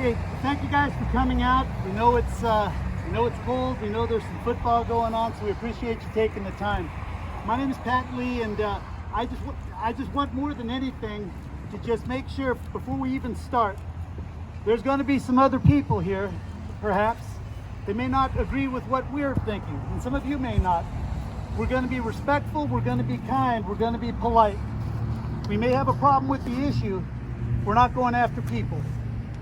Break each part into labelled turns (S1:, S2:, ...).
S1: Hey, thank you guys for coming out. We know it's cold. We know there's some football going on, so we appreciate you taking the time. My name is Pat Lee, and I just want more than anything to just make sure before we even start, there's going to be some other people here, perhaps. They may not agree with what we're thinking, and some of you may not. We're going to be respectful. We're going to be kind. We're going to be polite. We may have a problem with the issue. We're not going after people.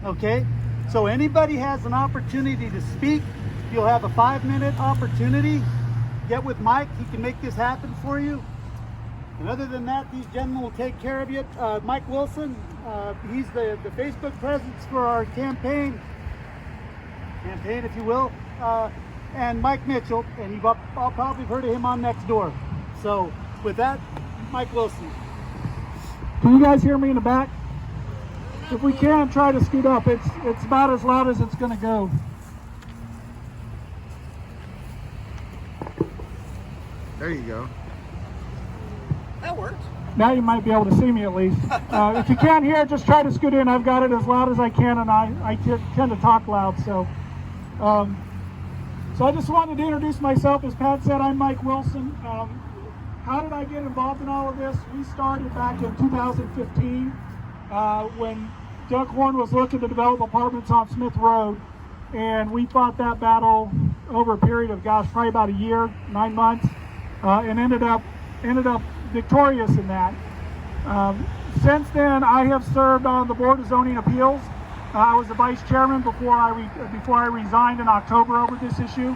S1: Okay, so anybody has an opportunity to speak. You'll have a 5-minute opportunity. Get with Mike, he can make this happen for you. And other than that, these gentlemen will take care of you. Mike Wilson, he's the Facebook presence for our campaign if you will. And Mike Mitchell, and you've all probably heard of him on Nextdoor. So with that, Mike Wilson.
S2: Can you guys hear me in the back? If we can, try to scoot up. It's about as loud as it's going to go.
S3: There you go.
S1: That works.
S2: Now you might be able to see me at least. If you can't hear, just try to scoot in. I've got it as loud as I can, and I tend to talk loud. So I just wanted to introduce myself. As Pat said, I'm Mike Wilson. How did I get involved in all of this? We started back in 2015 when Doug Horn was looking to develop apartments on Smith Road, and we fought that battle over a period of, probably about a year, 9 months, and ended up victorious in that. Since then, I have served on the Board of Zoning Appeals. I was the vice chairman before I resigned in October over this issue.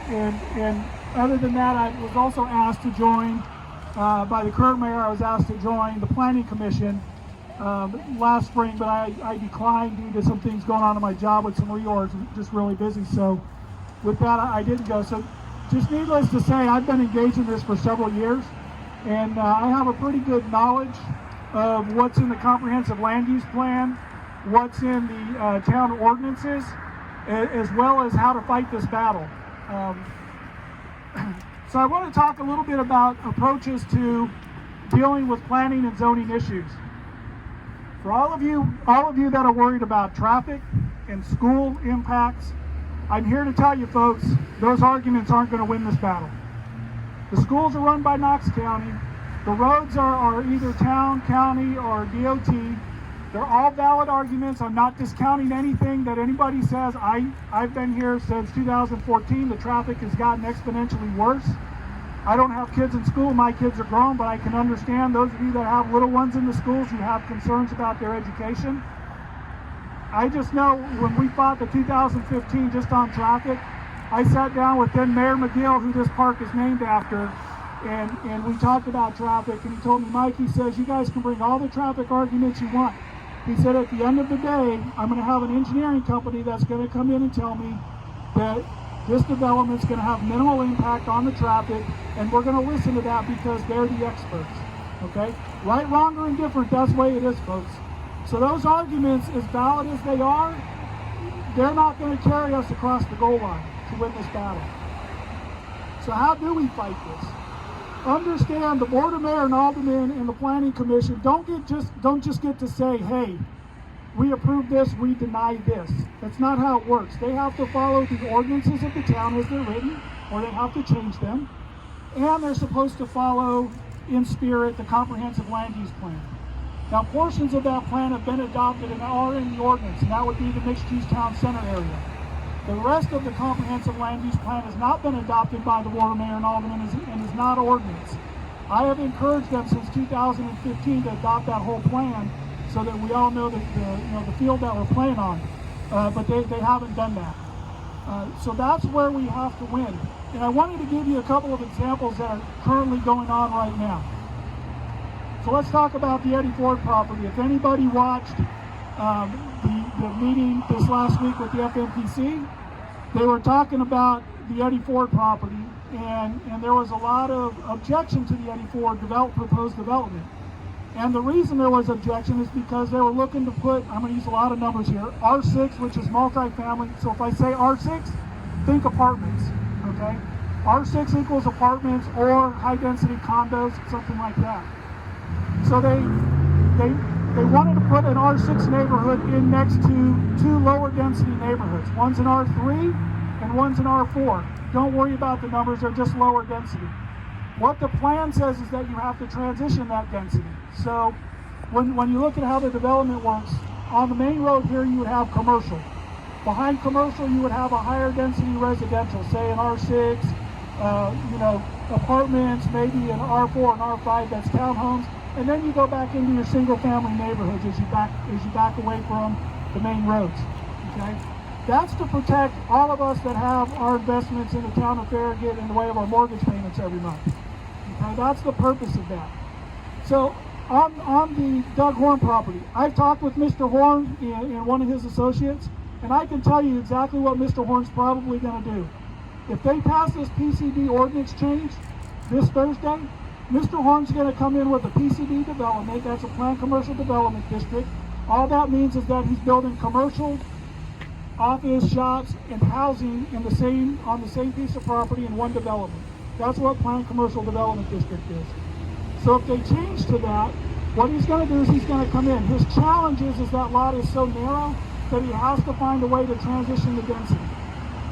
S2: And other than that, I was also asked to join by the current mayor. I was asked to join the Planning Commission last spring, but I declined due to some things going on in my job with some reorgs. Just really busy. So with that, I didn't go. So just needless to say, I've been engaged in this for several years, and I have a pretty good knowledge of what's in the comprehensive land use plan, what's in the town ordinances, as well as how to fight this battle. So I want to talk a little bit about approaches to dealing with planning and zoning issues. For all of you that are worried about traffic and school impacts, I'm here to tell you folks, those arguments aren't going to win this battle. The schools are run by Knox County. The roads are either town, county, or DOT. They're all valid arguments. I'm not discounting anything that anybody says. I've been here since 2014. The traffic has gotten exponentially worse. I don't have kids in school. My kids are grown, but I can understand those of you that have little ones in the schools who have concerns about their education. I just know when we fought the 2015 just on traffic, I sat down with then Mayor McGill, who this park is named after, and we talked about traffic, and he told me, Mike, he says, you guys can bring all the traffic arguments you want. He said, at the end of the day, I'm going to have an engineering company that's going to come in and tell me that this development's going to have minimal impact on the traffic, and we're going to listen to that because they're the experts. Okay? Right, wrong, or indifferent, that's the way it is, folks. So those arguments, as valid as they are, they're not going to carry us across the goal line to win this battle. So how do we fight this? Understand the Board of Mayor and Aldermen and the Planning Commission don't just get to say, hey, we approve this, we deny this. That's not how it works. They have to follow the ordinances of the town as they're written, or they have to change them. And they're supposed to follow, in spirit, the comprehensive land use plan. Now, portions of that plan have been adopted and are in the ordinance, and that would be the mixed-use town center area. The rest of the comprehensive land use plan has not been adopted by the Board of Mayor and Aldermen and is not ordinance. I have encouraged them since 2015 to adopt that whole plan so that we all know the field that we're playing on, but they haven't done that. So that's where we have to win. And I wanted to give you a couple of examples that are currently going on right now. So let's talk about the Eddie Ford property. If anybody watched the meeting this last week with the FMPC, they were talking about the Eddie Ford property, and there was a lot of objection to the Eddie Ford proposed development. And the reason there was objection is because they were looking to put, I'm going to use a lot of numbers here, R6, which is multifamily. So if I say R6, think apartments, okay? R6 equals apartments or high-density condos, something like that. So they they wanted to put an R6 neighborhood in next to two lower density neighborhoods. One's an R3 and one's an R4. Don't worry about the numbers, they're just lower density. What the plan says is that you have to transition that density. So when you look at how the development works, on the main road here you would have commercial. Behind commercial you would have a higher density residential, say an R6, apartments, maybe an R4 and R5 that's townhomes, and then you go back into your single family neighborhoods as you back away from the main roads. Okay? That's to protect all of us that have our investments in the town of Farragut in the way of our mortgage payments every month. Okay? That's the purpose of that. So on the Doug Horn property, I've talked with Mr. Horn and one of his associates, and I can tell you exactly what Mr. Horn's probably going to do. If they pass this PCD ordinance change this Thursday, Mr. Horn's going to come in with a PCD development. That's a planned commercial development district. All that means is that he's building commercial, office, shops, and housing on the same piece of property in one development. That's what planned commercial development district is. So if they change to that, what he's going to do is he's going to come in. His challenge is that lot is so narrow that he has to find a way to transition the density.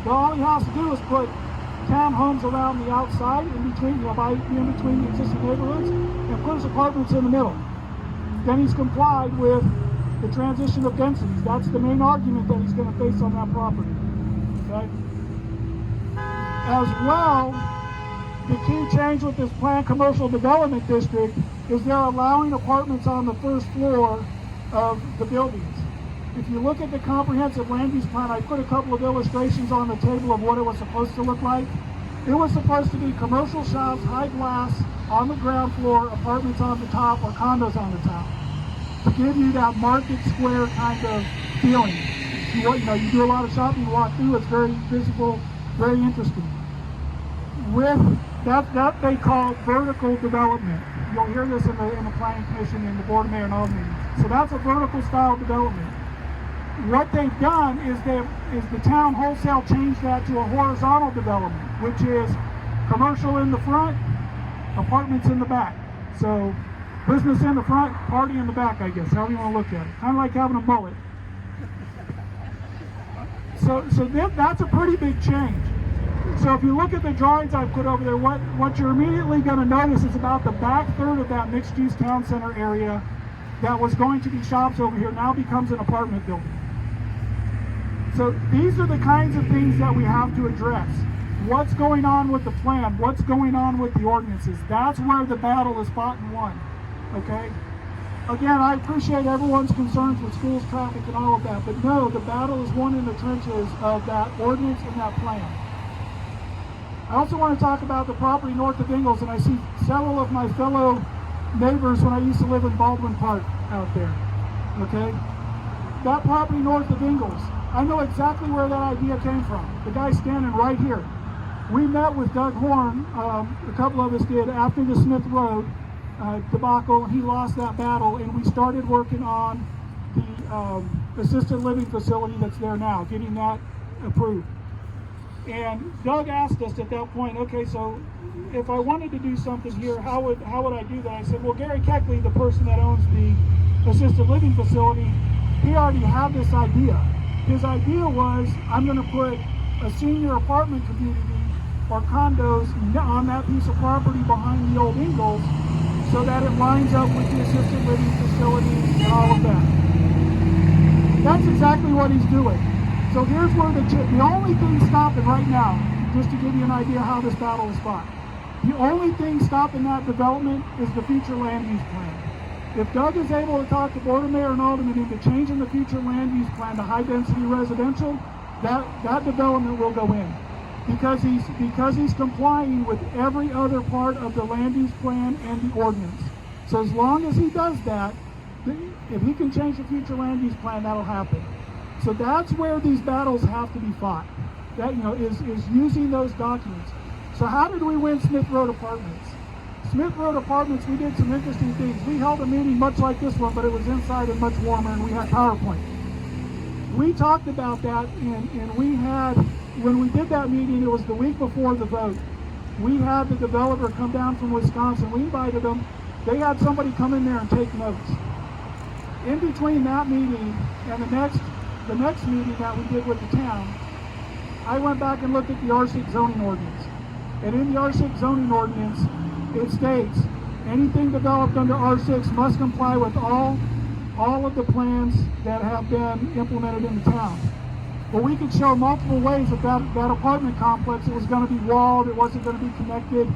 S2: All he has to do is put townhomes around the outside, in between the existing neighborhoods, and put his apartments in the middle. Then he's complied with the transition of densities. That's the main argument that he's going to face on that property. Okay? As well, the key change with this planned commercial development district is they're allowing apartments on the first floor of the buildings. If you look at the comprehensive land use plan, I put a couple of illustrations on the table of what it was supposed to look like. It was supposed to be commercial shops, high glass, on the ground floor, apartments on the top, or condos on the top, to give you that market square kind of feeling. You do a lot of shopping, you walk through, it's very visible, very interesting. With that they call vertical development. You'll hear this in the Planning Commission and the Board of Mayor and all meetings. So that's a vertical style development. What they've done is the town wholesale changed that to a horizontal development, which is commercial in the front, apartments in the back. So business in the front, party in the back, I guess, however you want to look at it. Kind of like having a mullet. So that's a pretty big change. So if you look at the drawings I put over there, what you're immediately going to notice is about the back third of that mixed-use town center area that was going to be shops over here now becomes an apartment building. So these are the kinds of things that we have to address. What's going on with the plan? What's going on with the ordinances? That's where the battle is fought and won. Okay? Again, I appreciate everyone's concerns with schools, traffic, and all of that, but no, the battle is won in the trenches of that ordinance and that plan. I also want to talk about the property north of Ingalls, and I see several of my fellow neighbors when I used to live in Baldwin Park out there. Okay? That property north of Ingalls, I know exactly where that idea came from. The guy standing right here. We met with Doug Horn, a couple of us did, after the Smith Road debacle. He lost that battle, and we started working on the assisted living facility that's there now, getting that approved. And Doug asked us at that point, okay, so if I wanted to do something here, how would I do that? I said, well, Gary Keckley, the person that owns the assisted living facility, he already had this idea. His idea was, I'm going to put a senior apartment community or condos on that piece of property behind the old Ingalls so that it lines up with the assisted living facility and all of that. That's exactly what he's doing. So here's where the only thing stopping right now, just to give you an idea how this battle is fought, the only thing stopping that development is the future land use plan. If Doug is able to talk to Board of Mayor and Alderman into changing the future land use plan to high density residential, that development will go in. Because he's complying with every other part of the land use plan and the ordinance. So as long as he does that, if he can change the future land use plan, that'll happen. So that's where these battles have to be fought. That is using those documents. So how did we win Smith Road Apartments? Smith Road Apartments, we did some interesting things. We held a meeting much like this one, but it was inside and much warmer, and we had PowerPoint. We talked about that, and we had, when we did that meeting, it was the week before the vote. We had the developer come down from Wisconsin. We invited them. They had somebody come in there and take notes. In between that meeting and the next meeting that we did with the town, I went back and looked at the R6 zoning ordinance. And in the R6 zoning ordinance, it states, anything developed under R6 must comply with all of the plans that have been implemented in the town. Well, we could show multiple ways that that apartment complex, it was going to be walled, it wasn't going to be connected,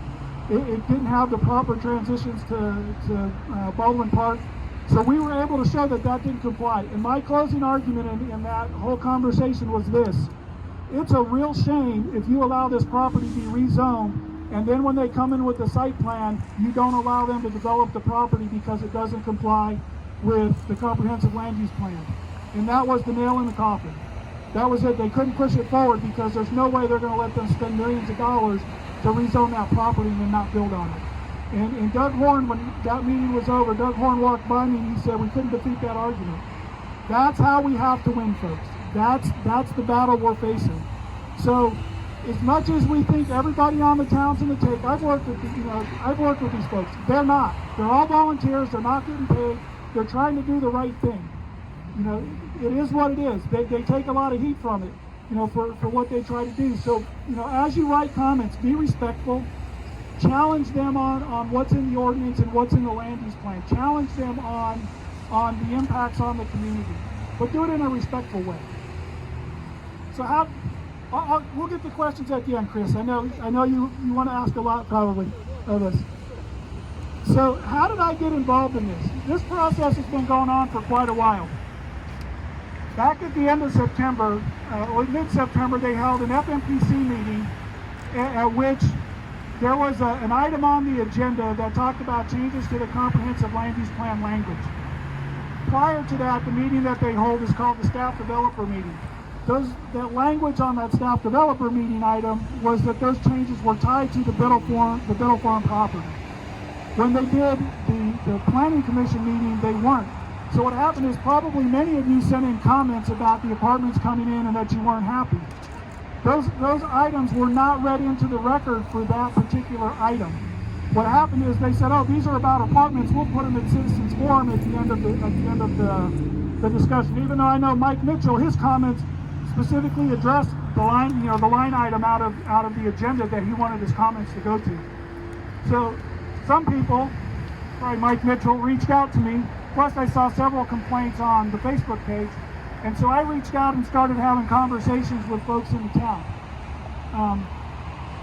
S2: it didn't have the proper transitions to Baldwin Park. So we were able to show that that didn't comply. And my closing argument in that whole conversation was this: it's a real shame if you allow this property to be rezoned, and then when they come in with the site plan, you don't allow them to develop the property because it doesn't comply with the comprehensive land use plan. And that was the nail in the coffin. That was it. They couldn't push it forward because there's no way they're going to let them spend millions of dollars to rezone that property and then not build on it. And Doug Horn, when that meeting was over, Doug Horn walked by me and he said we couldn't defeat that argument. That's how we have to win, folks. That's the battle we're facing. So, as much as we think everybody on the town's in the take, I've worked with these folks. They're not. They're all volunteers. They're not getting paid. They're trying to do the right thing. You know, it is what it is. They take a lot of heat from it, you know, for what they try to do. So, you know, as you write comments, be respectful. Challenge them on what's in the ordinance and what's in the land use plan. Challenge them on the impacts on the community, but do it in a respectful way. So we'll get the questions at the end, Chris. I know you want to ask a lot probably of us. So how did I get involved in this? This process has been going on for quite a while. Back at the end of September, or mid-September, they held an FMPC meeting at which there was an item on the agenda that talked about changes to the comprehensive land use plan language. Prior to that, the meeting that they hold is called the staff developer meeting. That language on that staff developer meeting item was that those changes were tied to the Biddle Farm property. When they did the planning commission meeting, they weren't. So what happened is probably many of you sent in comments about the apartments coming in and that you weren't happy. Those items were not read into the record for that particular item. What happened is they said, oh, these are about apartments, we'll put them in citizens forum at the end of the discussion. Even though I know Mike Mitchell, his comments specifically addressed the line item out of the agenda that he wanted his comments to go to. So some people, probably Mike Mitchell, reached out to me. Plus I saw several complaints on the Facebook page. And so I reached out and started having conversations with folks in the town.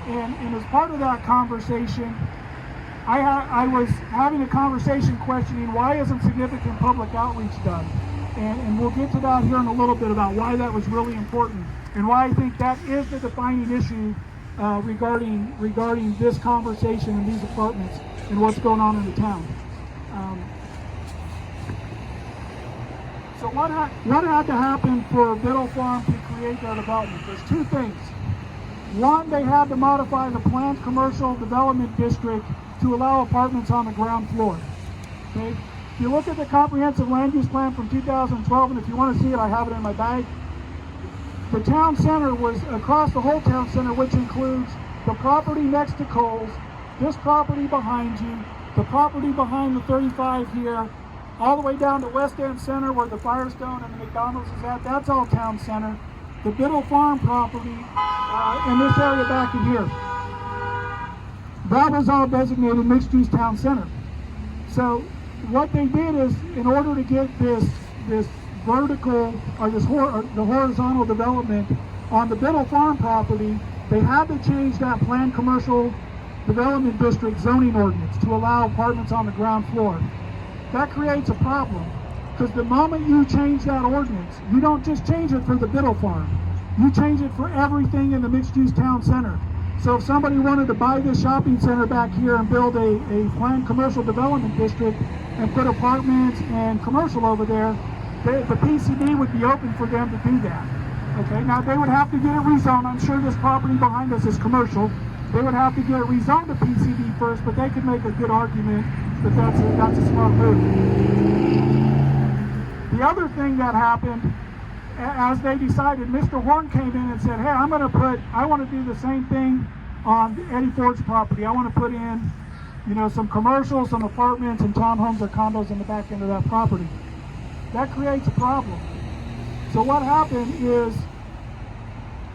S2: And as part of that conversation, I was having a conversation questioning why isn't significant public outreach done? And we'll get to that here in a little bit about why that was really important and why I think that is the defining issue regarding this conversation and these apartments and what's going on in the town. So what had to happen for Biddle Farm to create that development? There's two things. One, they had to modify the planned commercial development district to allow apartments on the ground floor. Okay? If you look at the comprehensive land use plan from 2012, and if you want to see it, I have it in my bag. The town center was across the whole town center, which includes the property next to Kohl's, this property behind you, the property behind the 35 here, all the way down to West End Center where the Firestone and the McDonald's is at. That's all town center. The Biddle Farm property in this area back in here, that was all designated mixed-use town center. So what they did is, in order to get this vertical or the horizontal development on the Biddle Farm property, they had to change that planned commercial development district zoning ordinance to allow apartments on the ground floor. That creates a problem, because the moment you change that ordinance, you don't just change it for the Biddle Farm. You change it for everything in the mixed-use town center. So if somebody wanted to buy this shopping center back here and build a planned commercial development district and put apartments and commercial over there, the PCD would be open for them to do that. Okay, now they would have to get it rezoned. I'm sure this property behind us is commercial. They would have to get it rezoned to PCD first, but they could make a good argument that that's a smart move. The other thing that happened, as they decided, Mr. Horn came in and said, hey, I want to do the same thing on Eddie Ford's property. I want to put in, some commercial, some apartments and townhomes or condos in the back end of that property. that creates a problem. So what happened is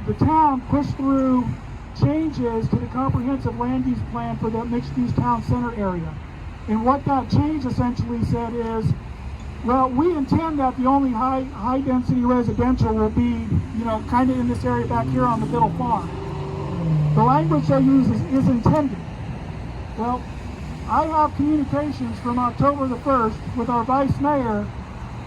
S2: the town pushed through changes to the comprehensive land use plan for the mixed-use town center area. And what that change essentially said is, well, we intend that the only high density residential will be, kind of in this area back here on the Biddle farm. The language they use is intended. Well, I have communications from October the 1st with our vice mayor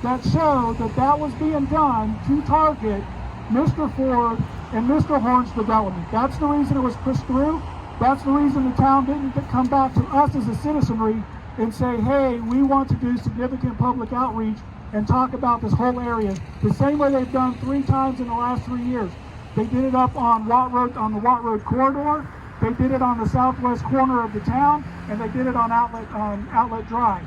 S2: that show that was being done to target Mr. Ford and Mr. Horn's development. That's the reason it was pushed through. That's the reason the town didn't come back to us as a citizenry and say, hey, we want to do significant public outreach and talk about this whole area. The same way they've done 3 times in the last 3 years. They did it up on Watt Road, on the Watt Road corridor. They did it on the southwest corner of the town, and they did it on Outlet Drive.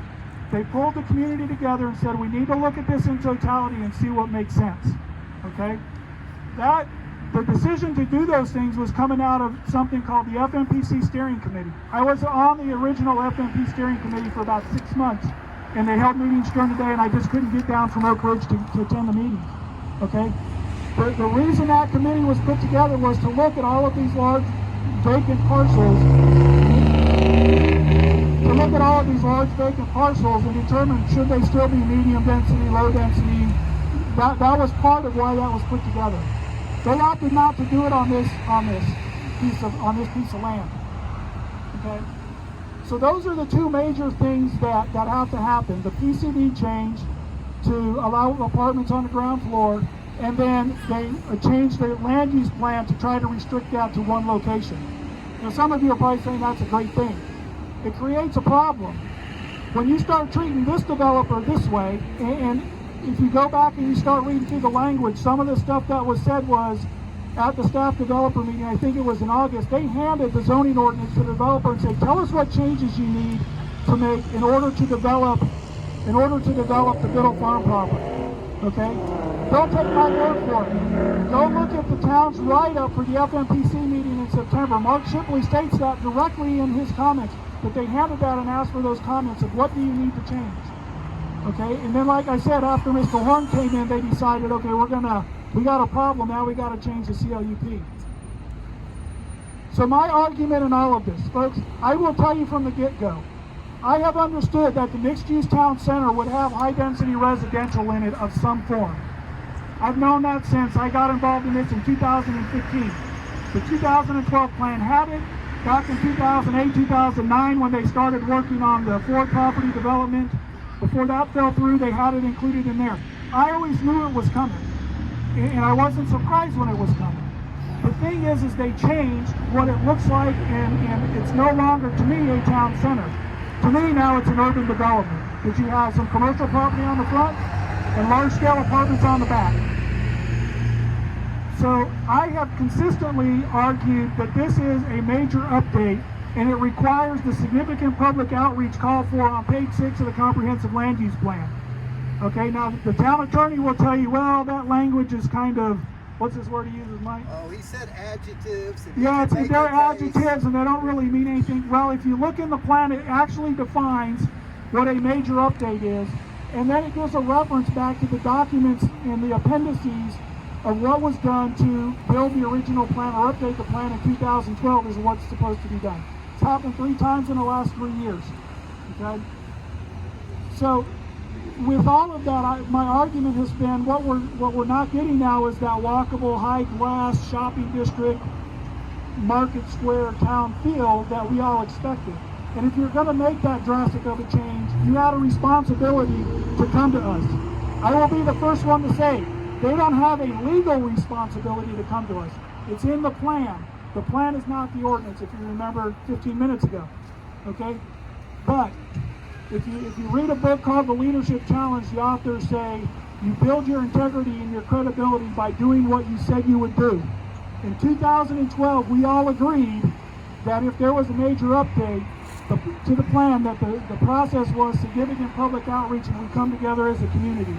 S2: They pulled the community together and said, we need to look at this in totality and see what makes sense. Okay? The decision to do those things was coming out of something called the FMPC Steering Committee. I was on the original FMP Steering Committee for about 6 months, and they held meetings during the day, and I just couldn't get down from Oak Ridge to attend the meetings. Okay? The reason that committee was put together was to look at all of these large vacant parcels, and determine should they still be medium density, low density. That was part of why that was put together. They opted not to do it on this piece of land. Okay, so those are the 2 major things that have to happen: the PCD change to allow apartments on the ground floor, and then they changed the land use plan to try to restrict that to 1 location. Now, some of you are probably saying that's a great thing. It creates a problem. When you start treating this developer this way, and if you go back and you start reading through the language, some of the stuff that was said was, at the staff developer meeting, I think it was in August, they handed the zoning ordinance to the developer and said, tell us what changes you need to make in order to develop the Biddle farm property. Okay? Don't take my word for it. Go look at the town's write-up for the FMPC meeting in September. Mark Shipley states that directly in his comments, that they handed that and asked for those comments of what do you need to change. Okay, and then like I said, after Mr. Horn came in, they decided, okay, we got a problem, now we got to change the CLUP. So my argument in all of this, folks, I will tell you from the get-go, I have understood that the mixed-use town center would have high-density residential in it of some form. I've known that since I got involved in this in 2015. The 2012 plan had it. Back in 2008, 2009, when they started working on the Ford property development, before that fell through, they had it included in there. I always knew it was coming, and I wasn't surprised when it was coming. The thing is they changed what it looks like, and it's no longer, to me, a town center. To me, now it's an urban development, because you have some commercial property on the front and large-scale apartments on the back. So I have consistently argued that this is a major update, and it requires the significant public outreach called for on page 6 of the comprehensive land use plan. Okay, now the town attorney will tell you, well, that language is kind of, what's this word he uses, Mike?
S4: Oh, he said adjectives.
S2: Yeah, they're adjectives and they don't really mean anything. Well, if you look in the plan, it actually defines what a major update is, and then it gives a reference back to the documents in the appendices of what was done to build the original plan or update the plan in 2012 is what's supposed to be done. It's happened 3 times in the last 3 years. Okay? So with all of that, my argument has been what we're not getting now is that walkable, high glass shopping district, market square town feel that we all expected. And if you're going to make that drastic of a change, you had a responsibility to come to us. I will be the first one to say, they don't have a legal responsibility to come to us. It's in the plan. The plan is not the ordinance, if you remember 15 minutes ago. Okay? But if you read a book called The Leadership Challenge, the authors say you build your integrity and your credibility by doing what you said you would do. In 2012, we all agreed that if there was a major update to the plan, that the process was significant public outreach and we come together as a community.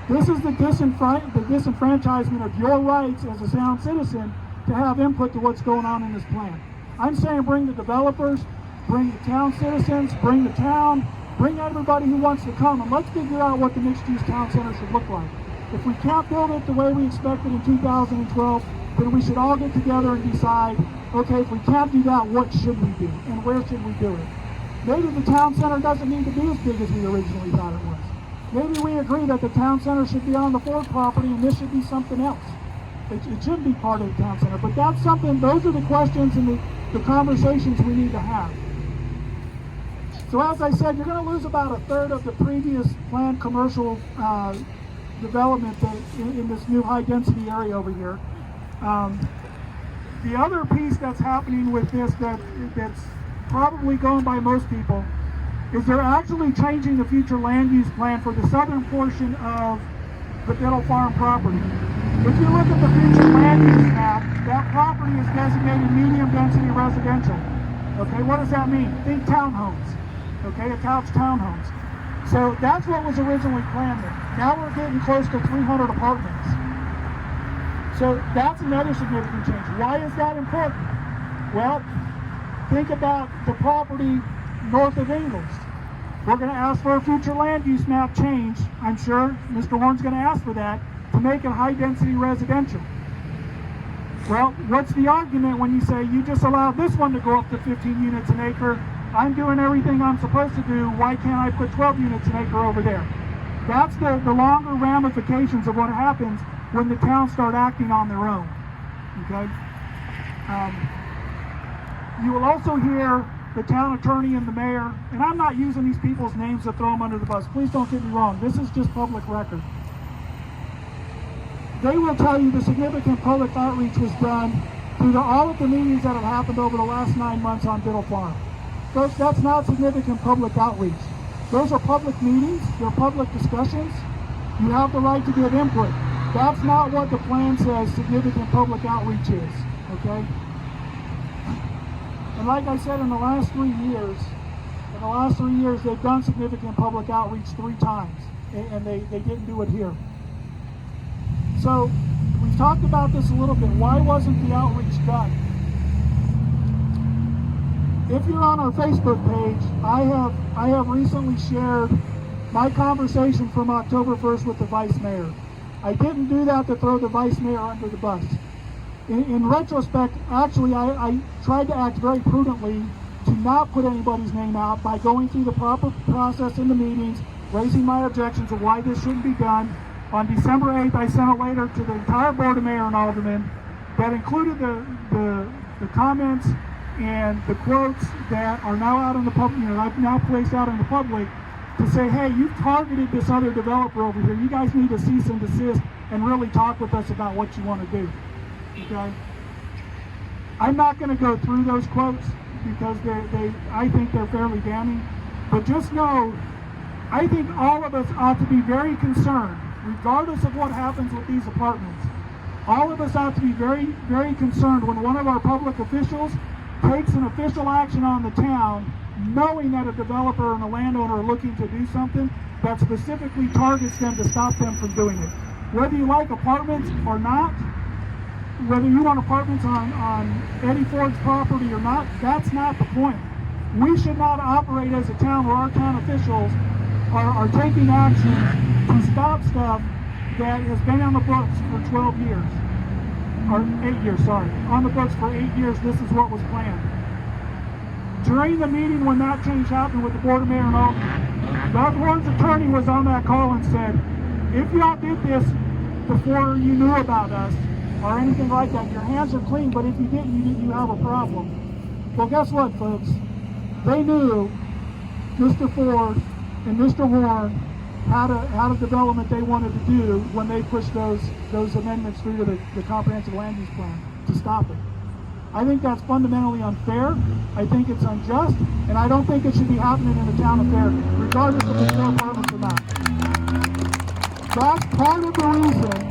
S2: This is the disenfranchisement of your rights as a sound citizen to have input to what's going on in this plan. I'm saying bring the developers, bring the town citizens, bring the town, Bring everybody who wants to come, and let's figure out what the mixed-use town center should look like. If we can't build it the way we expected in 2012, then we should all get together and decide, okay, if we can't do that, what should we do, and where should we do it? Maybe the town center doesn't need to be as big as we originally thought it was. Maybe we agree that the town center should be on the Ford property and this should be something else. It shouldn't be part of the town center, but that's something, those are the questions and the conversations we need to have. So as I said, you're going to lose about a third of the previous planned commercial development in this new high-density area over here. The other piece that's happening with this that's probably going by most people is they're actually changing the future land use plan for the southern portion of the Biddle Farm property. If you look at the future land use map, that property is designated medium-density residential. Okay, what does that mean? Think townhomes. Okay, attached townhomes. So that's what was originally planned there. Now we're getting close to 300 apartments. So that's another significant change. Why is that important? Well, think about the property north of Ingles. We're going to ask for a future land use map change. I'm sure Mr. Warren's going to ask for that to make it high-density residential. Well, what's the argument when you say you just allowed this one to go up to 15 units an acre? I'm doing everything I'm supposed to do. Why can't I put 12 units an acre over there? That's the longer ramifications of what happens when the towns start acting on their own. Okay? You will also hear the town attorney and the mayor, and I'm not using these people's names to throw them under the bus. Please don't get me wrong. This is just public record. They will tell you the significant public outreach was done through all of the meetings that have happened over the last 9 months on Biddle Farm. Folks, that's not significant public outreach. Those are public meetings. They're public discussions. You have the right to give input. That's not what the plan says significant public outreach is, okay? And like I said, in the last 3 years, they've done significant public outreach 3 times, and they didn't do it here. So we've talked about this a little bit. Why wasn't the outreach done? If you're on our Facebook page, I have recently shared my conversation from October 1st with the vice mayor. I didn't do that to throw the vice mayor under the bus. In retrospect, actually, I tried to act very prudently to not put anybody's name out by going through the proper process in the meetings, raising my objections of why this shouldn't be done. On December 8th, I sent a letter to the entire board of mayor and aldermen that included the comments and the quotes that are now out in the public, I've now placed out in the public to say, hey, you've targeted this other developer over here. You guys need to cease and desist and really talk with us about what you want to do. Okay? I'm not going to go through those quotes because I think they're fairly damning. But just know, I think all of us ought to be very concerned, regardless of what happens with these apartments. All of us ought to be very, very concerned when one of our public officials takes an official action on the town, knowing that a developer and a landowner are looking to do something that specifically targets them to stop them from doing it. Whether you like apartments or not, whether you want apartments on Eddie Ford's property or not, that's not the point. We should not operate as a town where our town officials are taking action to stop stuff that has been on the books for 12 years. Or 8 years, sorry. On the books for 8 years, this is what was planned. During the meeting when that change happened with the board of mayor and aldermen, Dr. Warren's attorney was on that call and said, if y'all did this before you knew about us or anything like that, your hands are clean, but if you didn't, you have a problem. Well, guess what, folks? They knew Mr. Ford and Mr. Warren had a development they wanted to do when they pushed those amendments through to the comprehensive land use plan to stop it. I think that's fundamentally unfair. I think it's unjust, and I don't think it should be happening in a town affair, regardless of if they're apartments or not. That's part of the reason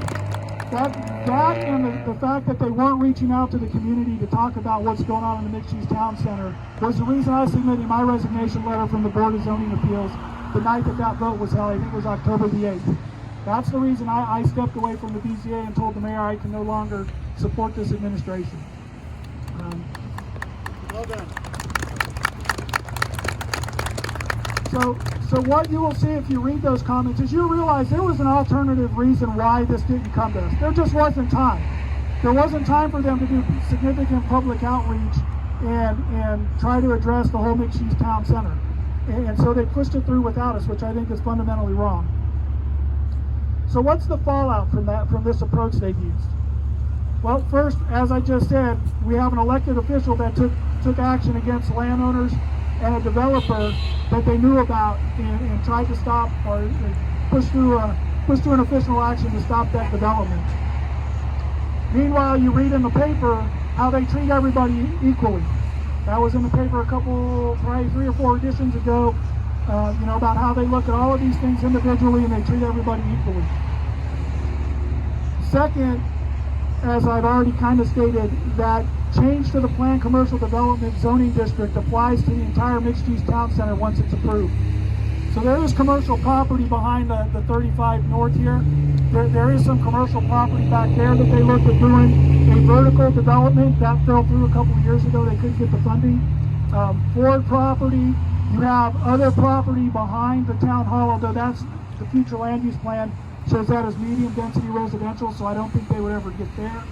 S2: that and the fact that they weren't reaching out to the community to talk about what's going on in the mixed-use town center was the reason I submitted my resignation letter from the Board of Zoning Appeals the night that vote was held. I think it was October the 8th. That's the reason I stepped away from the BZA and told the mayor I can no longer support this administration.
S1: Well done.
S2: So what you will see if you read those comments is you realize there was an alternative reason why this didn't come to us. There just wasn't time. There wasn't time for them to do significant public outreach and try to address the whole mixed-use town center. And so they pushed it through without us, which I think is fundamentally wrong. So what's the fallout from this approach they've used? Well, first, as I just said, we have an elected official that took action against landowners and a developer that they knew about and tried to stop or push through an official action to stop that development. Meanwhile, you read in the paper how they treat everybody equally. That was in the paper probably 3 or 4 editions ago, about how they look at all of these things individually and they treat everybody equally. Second, as I've already kind of stated, that change to the planned commercial development zoning district applies to the entire mixed-use town center once it's approved. So there is commercial property behind the 35 north here. There is some commercial property back there that they looked at doing a vertical development. That fell through a couple of years ago. They couldn't get the funding. Ford property. You have other property behind the town hall, although that's the future land use plan shows that as medium density residential, so I don't think they would ever get there.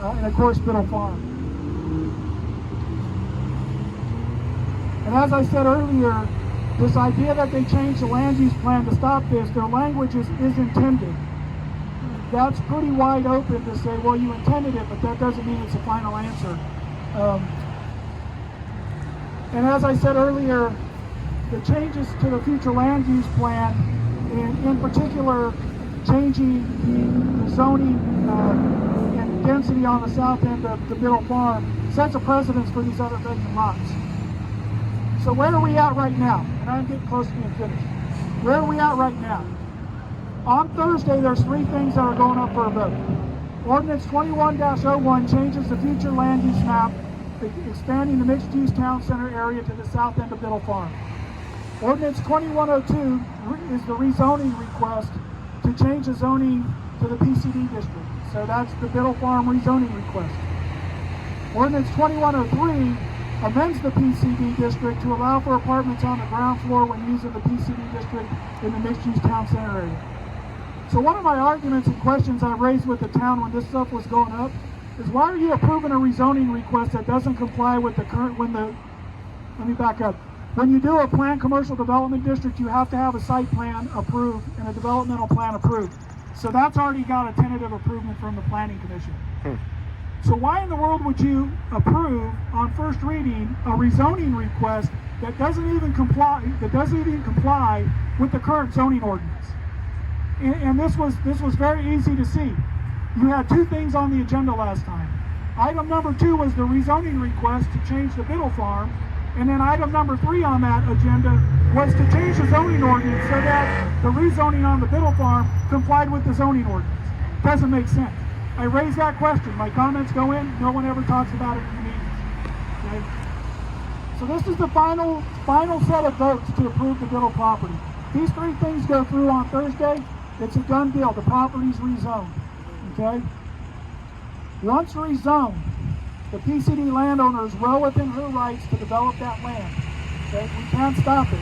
S2: And of course, Biddle Farm. And as I said earlier, this idea that they changed the land use plan to stop this, their language is intended. That's pretty wide open to say, well, you intended it, but that doesn't mean it's a final answer. And as I said earlier, the changes to the future land use plan, and in particular, changing the zoning and density on the south end of the Biddle Farm sets a precedence for these other vacant lots. So where are we at right now? And I'm getting close to being finished. Where are we at right now? On Thursday, there's 3 things that are going up for a vote. Ordinance 21-01 changes the future land use map, expanding the mixed-use town center area to the south end of Biddle Farm. Ordinance 2102 is the rezoning request to change the zoning to the PCD district. So that's the Biddle Farm rezoning request. Ordinance 2103 amends the PCD district to allow for apartments on the ground floor when using the PCD district in the mixed-use town center area. So one of my arguments and questions I raised with the town when this stuff was going up is, why are you approving a rezoning request that doesn't comply with the current, let me back up. When you do a planned commercial development district, you have to have a site plan approved and a developmental plan approved. So that's already got a tentative approval from the Planning Commission. So why in the world would you approve on first reading a rezoning request that doesn't even comply with the current zoning ordinance? And this was very easy to see. You had 2 things on the agenda last time. Item number 2 was the rezoning request to change the Biddle Farm, and then item number 3 on that agenda was to change the zoning ordinance so that the rezoning on the Biddle Farm complied with the zoning ordinance. Doesn't make sense. I raised that question. My comments go in. No one ever talks about it in the meetings. Okay? So this is the final set of votes to approve the Biddle property. These 3 things go through on Thursday. It's a done deal. The property's rezoned. Okay? Once rezoned, the PCD landowner is well within her rights to develop that land. Okay? We can't stop it.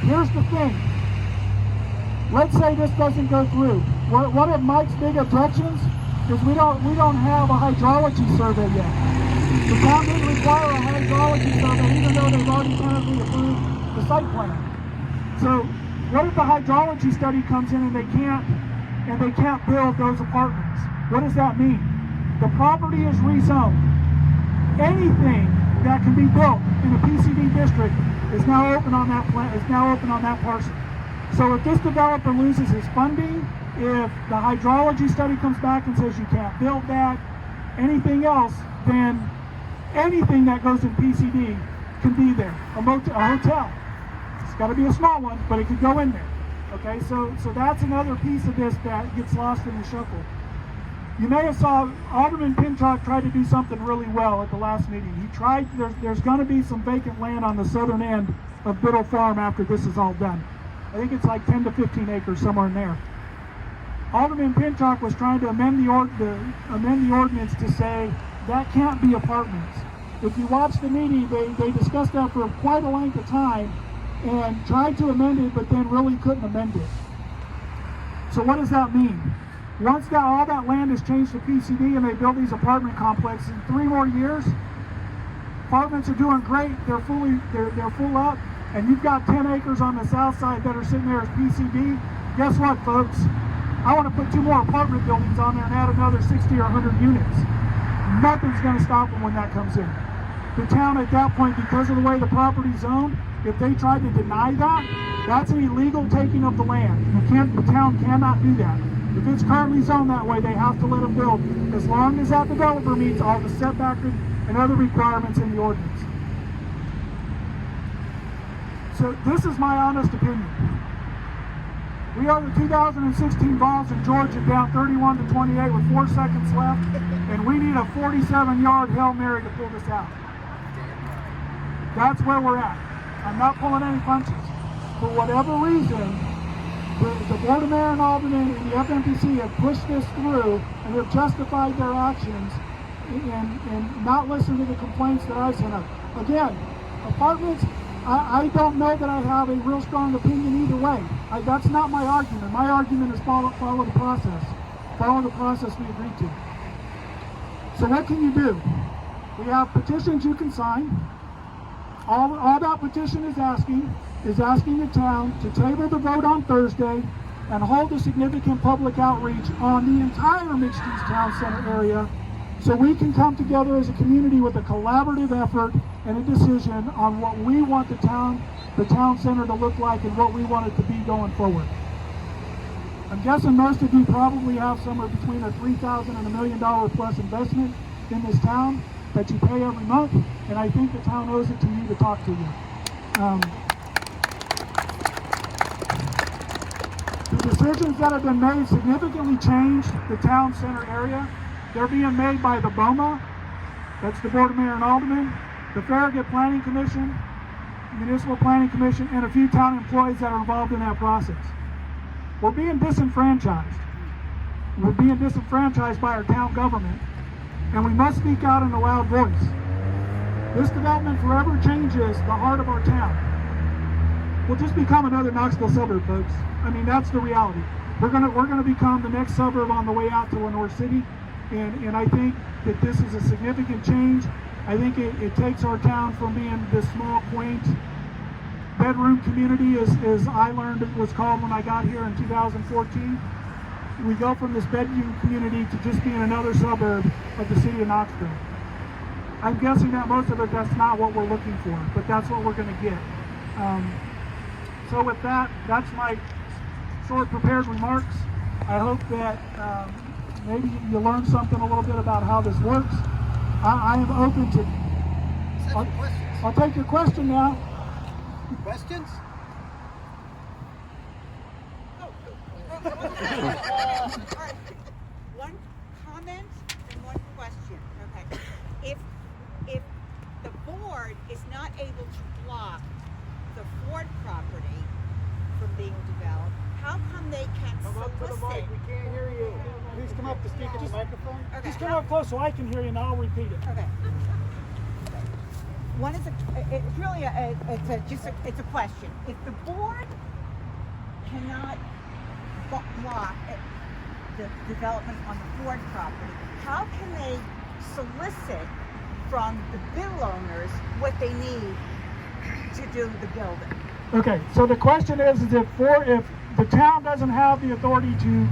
S2: Here's the thing. Let's say this doesn't go through. One of Mike's big objections is we don't have a hydrology survey yet. The town didn't require a hydrology survey even though they've already tentatively approved the site plan. So what if the hydrology study comes in and they can't build those apartments? What does that mean? The property is rezoned. Anything that can be built in a PCD district is now open on that parcel. So if this developer loses his funding, if the hydrology study comes back and says you can't build that, anything else, then anything that goes in PCD can be there. A hotel. It's got to be a small one, but it could go in there. Okay, so that's another piece of this that gets lost in the shuffle. You may have saw Alderman Pinchot tried to do something really well at the last meeting. He tried, there's going to be some vacant land on the southern end of Biddle Farm after this is all done. I think it's like 10 to 15 acres, somewhere in there. Alderman Pinchot was trying to amend the ordinance to say that can't be apartments. If you watch the meeting, they discussed that for quite a length of time, and tried to amend it, but then really couldn't amend it. So what does that mean? Once all that land is changed to PCD and they build these apartment complexes in 3 more years, apartments are doing great. They're full up, and you've got 10 acres on the south side that are sitting there as PCD. Guess what, folks? I want to put 2 more apartment buildings on there and add another 60 or 100 units. Nothing's going to stop them when that comes in. The town at that point, because of the way the property's zoned, if they tried to deny that, that's an illegal taking of the land. The town cannot do that. If it's currently zoned that way, they have to let them build, as long as that developer meets all the setback and other requirements in the ordinance. So this is my honest opinion. We are the 2016 Vols in Georgia, down 31-28 with 4 seconds left, and we need a 47-yard Hail Mary to pull this out. That's where we're at. I'm not pulling any punches. For whatever reason, the Board of Mayor and Aldermen and the FMPC have pushed this through and have justified their actions and not listened to the complaints that I've sent up. Again, apartments, I don't know that I have a real strong opinion either way. That's not my argument. My argument is follow the process. Follow the process we agreed to. So what can you do? We have petitions you can sign. All that petition is asking the town to table the vote on Thursday and hold a significant public outreach on the entire mixed-use town center area, so we can come together as a community with a collaborative effort and a decision on what we want the town center to look like and what we want it to be going forward. I'm guessing most of you probably have somewhere between a $3,000 and $1 million plus investment in this town that you pay every month, and I think the town owes it to you to talk to you. The decisions that have been made significantly change the town center area. They're being made by the BOMA, that's the Board of Mayor and Aldermen, the Farragut Planning Commission, Municipal Planning Commission, and a few town employees that are involved in that process. We're being disenfranchised. We're being disenfranchised by our town government, and we must speak out in a loud voice. This development forever changes the heart of our town. We'll just become another Knoxville suburb, folks. I mean, that's the reality. We're gonna become the next suburb on the way out to Lenore City, and I think that this is a significant change. I think it takes our town from being this small, quaint bedroom community, as I learned it was called when I got here in 2014. We go from this bedroom community to just being another suburb of the city of Knoxville. I'm guessing that most of it, that's not what we're looking for, but that's what we're going to get. So with that, that's my short prepared remarks. I hope that maybe you learned something a little bit about how this works. I am open to... I'll take your question now.
S4: Questions?
S5: One comment and one question. Okay. If the board is not able to block the Ford property from being developed, how come they can solicit?
S4: We can't hear you.
S1: Please come up to speak in the microphone.
S5: Okay.
S2: Just come up close so I can hear you, and I'll repeat it.
S5: Okay. One is it's really it's a question. If the board cannot block the development on the Ford property, how can they solicit from the Biddle owners what they need to do the building?
S2: Okay, so the question is if the town doesn't have the authority to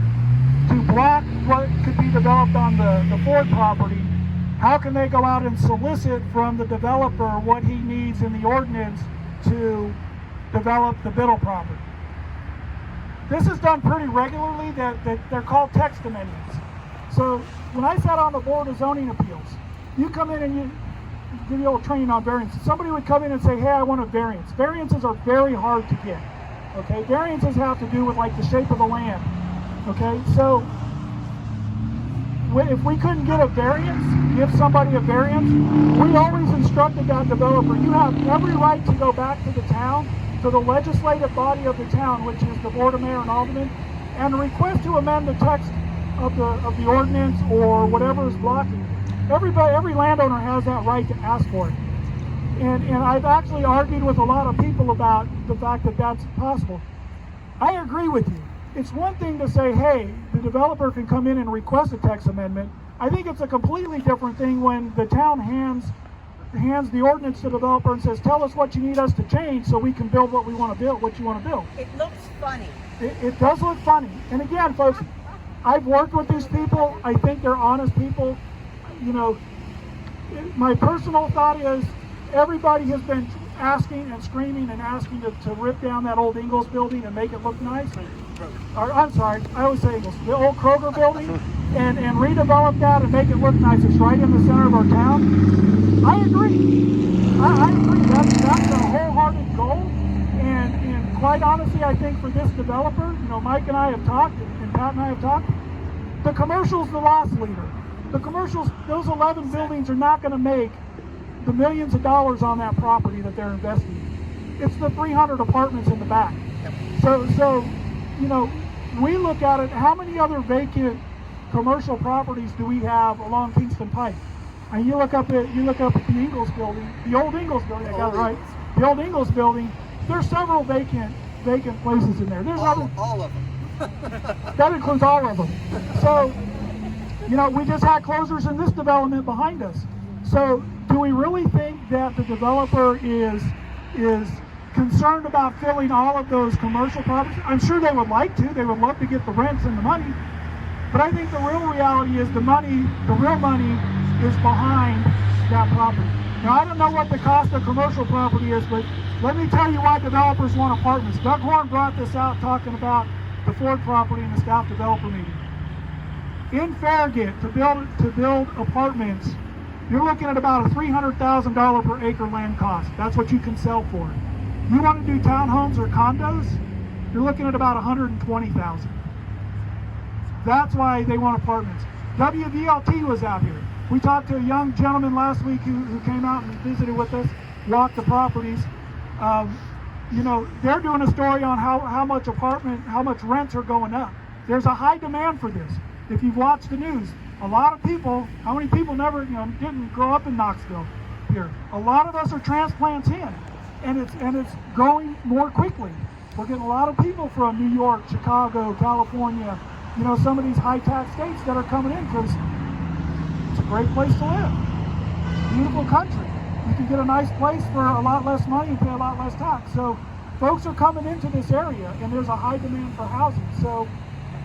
S2: block what could be developed on the Ford property, how can they go out and solicit from the developer what he needs in the ordinance to develop the Biddle property? This is done pretty regularly. That they're called text amendments. So when I sat on the Board of Zoning Appeals, you come in and you give you a little training on variances. Somebody would come in and say, hey, I want a variance. Variances are very hard to get. Okay, variances have to do with like the shape of the land. Okay, so if we couldn't get a variance, give somebody a variance, we always instructed that developer, you have every right to go back to the town, to the legislative body of the town, which is the Board of Mayor and Aldermen, and request to amend the text of the ordinance or whatever is blocking it. Every landowner has that right to ask for it. And I've actually argued with a lot of people about the fact that that's possible. I agree with you. It's one thing to say, hey, the developer can come in and request a text amendment. I think it's a completely different thing when the town hands the ordinance to the developer and says, tell us what you need us to change so we can build what we want to build, what you want to build.
S5: It looks funny.
S2: It does look funny. And again, folks, I've worked with these people. I think they're honest people. You know, my personal thought is everybody has been asking and screaming and asking to rip down that old Ingalls building and make it look nice. Or, I'm sorry, I always say Ingalls, the old Kroger building, and redevelop that and make it look nice. It's right in the center of our town. I agree. I agree. That's a wholehearted goal. And quite honestly, I think for this developer, you know, Mike and I have talked, and Pat and I have talked, the commercial's the loss leader. The commercials, those 11 buildings are not going to make the millions of dollars on that property that they're investing in. It's the 300 apartments in the back. So you know, we look at it, how many other vacant commercial properties do we have along Kingston Pike? And you look up at the Ingalls building, the old Ingalls building, I got it right. The old Ingalls building, there's several vacant places in there. There's
S4: All of them.
S2: that includes all of them. So, you know, we just had closers in this development behind us. So, do we really think that the developer is concerned about filling all of those commercial properties? I'm sure they would like to. They would love to get the rents and the money. But I think the real reality is the real money is behind that property. Now, I don't know what the cost of commercial property is, but let me tell you why developers want apartments. Doug Horn brought this out talking about the Ford property in the staff developer meeting. In Farragut, to build apartments, you're looking at about a $300,000 per acre land cost. That's what you can sell for. You want to do townhomes or condos, you're looking at about $120,000. That's why they want apartments. WVLT was out here. We talked to a young gentleman last week who came out and visited with us, walked the properties. You know, they're doing a story on how much rents are going up. There's a high demand for this. If you've watched the news, a lot of people, how many people never, didn't grow up in Knoxville here? A lot of us are transplants in, and it's growing more quickly. We're getting a lot of people from New York, Chicago, California, some of these high tax states that are coming in because it's a great place to live. Beautiful country. You can get a nice place for a lot less money and pay a lot less tax. So folks are coming into this area, and there's a high demand for housing. So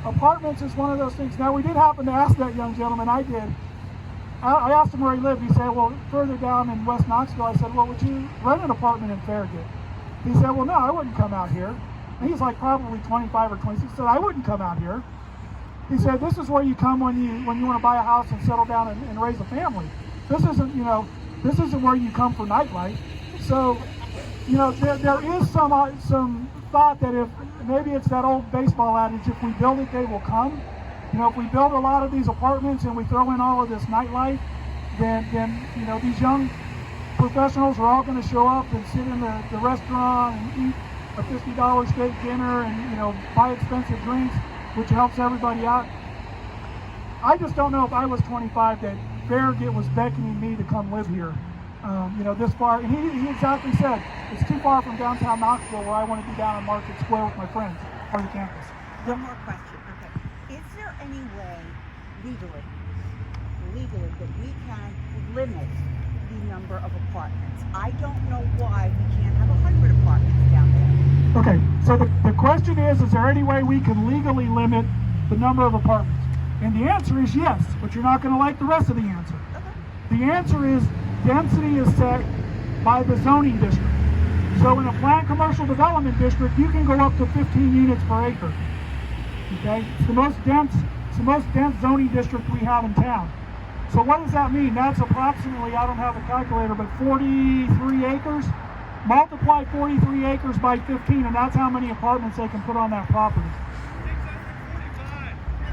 S2: apartments is one of those things. Now, we did happen to ask that young gentleman, I did. I asked him where he lived. He said, well, further down in West Knoxville. I said, well, would you rent an apartment in Farragut? He said, well, no, I wouldn't come out here. And he's like probably 25 or 26. He said, I wouldn't come out here. He said, this is where you come when you want to buy a house and settle down and raise a family. This isn't where you come for nightlife. So, there is some thought that if maybe it's that old baseball adage, if we build it, they will come. If we build a lot of these apartments and we throw in all of this nightlife, then these young professionals are all going to show up and sit in the restaurant and eat a $50 steak dinner and buy expensive drinks, which helps everybody out. I just don't know if I was 25 that Farragut was beckoning me to come live here, this far. And he exactly said, it's too far from downtown Knoxville where I want to be down on Market Square with my friends on the campus.
S5: One more question. Okay. Is there any way legally that we can limit the number of apartments? I don't know why we can't have 100 apartments down there.
S2: Okay, so the question is there any way we can legally limit the number of apartments? And the answer is yes, but you're not going to like the rest of the answer. The answer is density is set by the zoning district. So in a planned commercial development district, you can go up to 15 units per acre. Okay, it's the most dense zoning district we have in town. So what does that mean? That's approximately, I don't have a calculator, but 43 acres. Multiply 43 acres by 15, and that's how many apartments they can put on that property.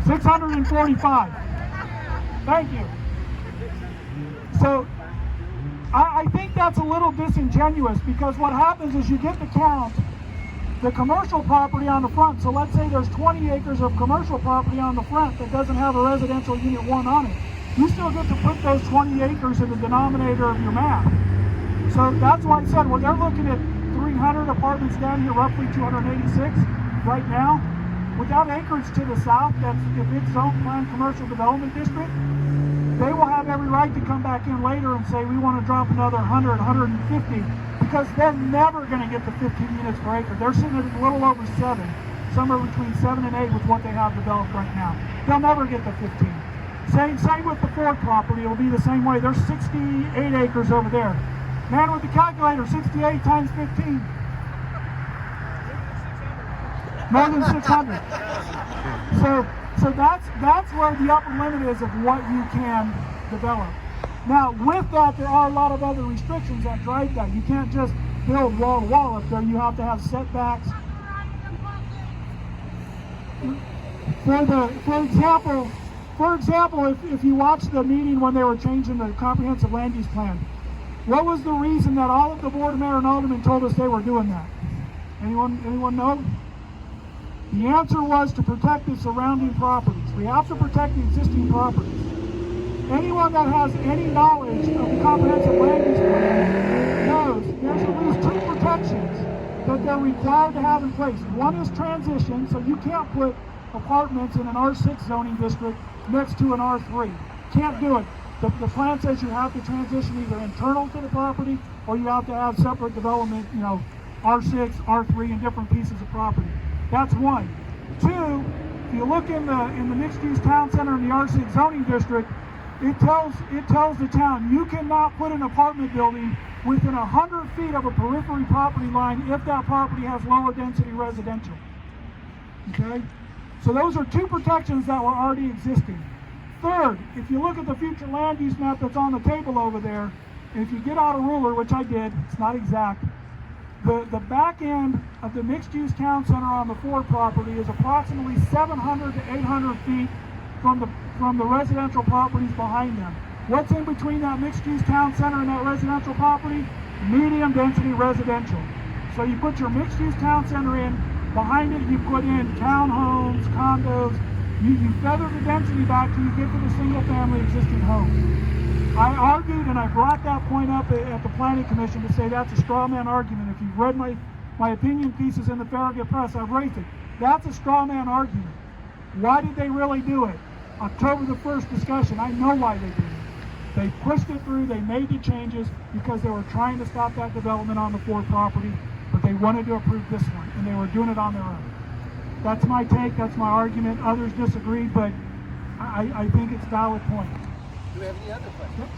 S2: 645. Thank you. So I think that's a little disingenuous because what happens is you get to count the commercial property on the front. So let's say there's 20 acres of commercial property on the front that doesn't have a residential unit 1 on it. You still get to put those 20 acres in the denominator of your math. So that's why I said, well, they're looking at 300 apartments down here, roughly 286 right now. Without acreage to the south, that's if it's zone planned commercial development district, they will have every right to come back in later and say, we want to drop another 100, 150, because they're never going to get the 15 units per acre. They're sitting at a little over 7, somewhere between 7 and 8 with what they have developed right now. They'll never get the 15. Same with the Ford property. It'll be the same way. There's 68 acres over there. Man with the calculator, 68 times 15. More than 600. So that's where the upper limit is of what you can develop. Now, with that, there are a lot of other restrictions that drive that. You can't just build wall to wall up there. You have to have setbacks. For example, if you watch the meeting when they were changing the comprehensive land use plan, what was the reason that all of the board of mayor and aldermen told us they were doing that? Anyone know? The answer was to protect the surrounding properties. We have to protect the existing properties. Anyone that has any knowledge of the comprehensive land use plan knows there's at least 2 protections that they're required to have in place. One is transition, so you can't put apartments in an R6 zoning district next to an R3. Can't do it. The plan says you have to transition either internal to the property or you have to have separate development, R6, R3, and different pieces of property. That's one. 2, if you look in the mixed-use town center in the R6 zoning district, it tells the town you cannot put an apartment building within 100 feet of a periphery property line if that property has lower density residential. Okay? So those are 2 protections that were already existing. Third, if you look at the future land use map that's on the table over there, and if you get out a ruler, which I did, it's not exact, the back end of the mixed-use town center on the Ford property is approximately 700 to 800 feet from the residential properties behind them. What's in between that mixed-use town center and that residential property? Medium density residential. So you put your mixed-use town center in, behind it you put in townhomes, condos, you feather the density back till you get to the single-family existing homes. I argued and I brought that point up at the Planning Commission to say that's a straw man argument. If you've read my opinion pieces in the Farragut Press, I've raised it. That's a straw man argument. Why did they really do it? October the 1st discussion, I know why they did it. They pushed it through, they made the changes because they were trying to stop that development on the Ford property, but they wanted to approve this one, and they were doing it on their own. That's my take, that's my argument. Others disagreed, but I think it's a valid point.
S4: Do we have any other questions?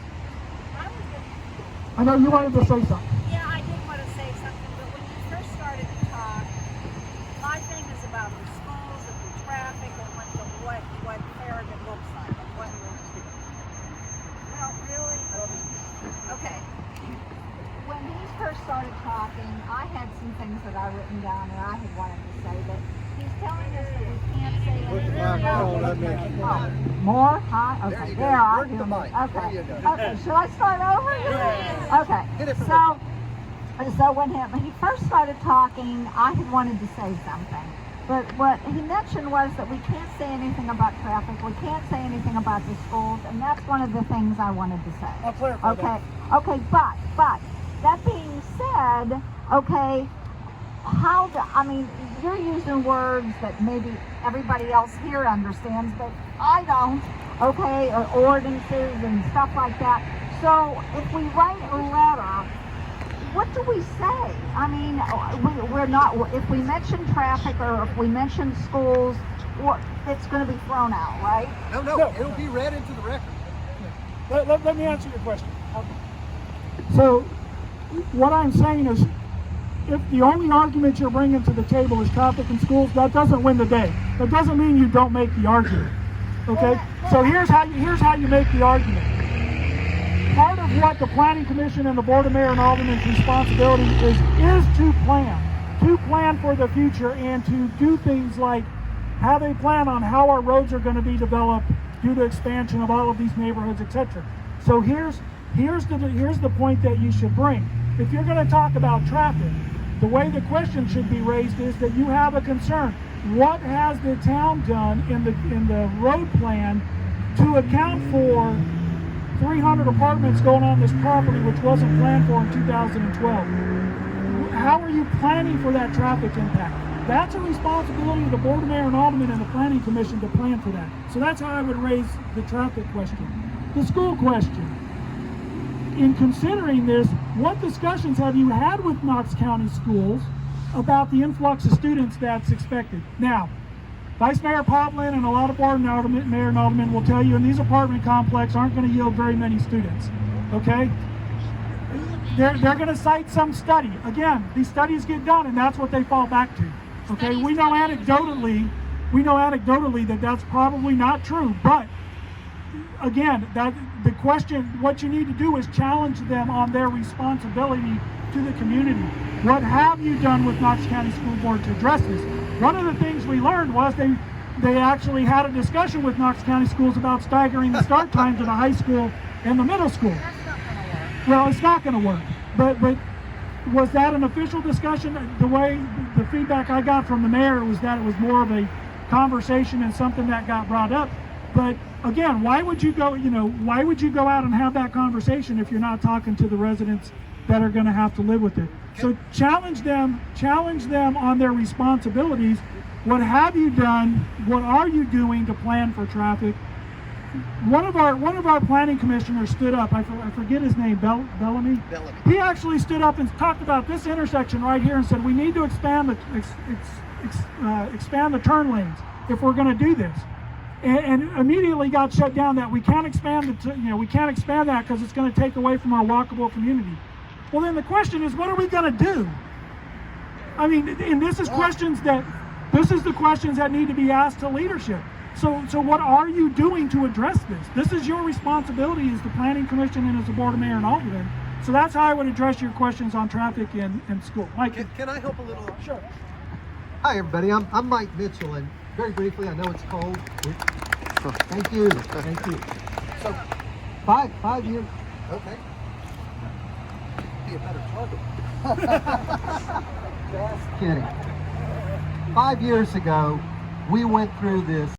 S2: I know you wanted to say something.
S6: Yeah, I did want to say something, but when you first started to talk, my thing is about the schools and the traffic and what Farragut looks like and what well, really? Okay. When he first started talking, I had some things that I written down and I had wanted to say that he's telling us that we can't say anything. More? Huh? Okay, there I
S4: Work the mic.
S6: Okay.
S4: There you go.
S6: Okay, should I start over?
S4: Yeah.
S6: Okay.
S4: Hit it from
S6: So when he first started talking, I had wanted to say something. But what he mentioned was that we can't say anything about traffic, we can't say anything about the schools, and that's one of the things I wanted to say.
S4: I'll clarify that.
S6: Okay, but that being said, okay, you're using words that maybe everybody else here understands, but I don't, okay, or ordinances and stuff like that. So if we write a letter, what do we say? I mean, we're not, if we mention traffic or if we mention schools, it's going to be thrown out, right?
S4: No, it'll be read into the record.
S2: Let me answer your question. So, what I'm saying is, if the only argument you're bringing to the table is traffic and schools, that doesn't win the day. That doesn't mean you don't make the argument. Okay? So here's how you make the argument. Part of what the Planning Commission and the Board of Mayor and Aldermen's responsibility is to plan for the future and to do things like have a plan on how our roads are going to be developed due to expansion of all of these neighborhoods, etc. So here's the point that you should bring. If you're going to talk about traffic, the way the question should be raised is that you have a concern. What has the town done in the road plan to account for 3 300 apartments going on this property, which wasn't planned for in 2012. How are you planning for that traffic impact? That's a responsibility of the Board of Mayor and Aldermen and the Planning Commission to plan for that. So that's how I would raise the traffic question. The school question. In considering this, what discussions have you had with Knox County schools about the influx of students that's expected? Now, Vice Mayor Poplin and a lot of Board Mayor and Aldermen will tell you, and these apartment complexes aren't going to yield very many students, okay? They're going to cite some study. Again, these studies get done, and that's what they fall back to, okay? We know anecdotally that that's probably not true, but again, that the question, what you need to do is challenge them on their responsibility to the community. What have you done with Knox County School Board to address this? One of the things we learned was they actually had a discussion with Knox County schools about staggering the start times of the high school and the middle school.
S6: That's not gonna work.
S2: Well, it's not going to work. But was that an official discussion? The feedback I got from the mayor was that it was more of a conversation and something that got brought up. But again, why would you go out and have that conversation if you're not talking to the residents that are going to have to live with it? So challenge them on their responsibilities. What have you done? What are you doing to plan for traffic? One of our planning commissioners stood up. I forget his name. Bellamy. He actually stood up and talked about this intersection right here and said we need to expand the turn lanes if we're going to do this. And immediately got shut down that we can't expand that because it's going to take away from our walkable community. Well, then the question is, what are we going to do? I mean, and this is the questions that need to be asked to leadership. So what are you doing to address this? This is your responsibility as the Planning Commission and as the Board of Mayor and Aldermen. So that's how I would address your questions on traffic and school. Mike,
S4: Can I help a little?
S2: sure.
S4: Hi, everybody. I'm Mike Mitchell, and very briefly, I know it's cold. Thank you. So, five years. Okay. Be a better target. Just kidding. 5 years ago, we went through this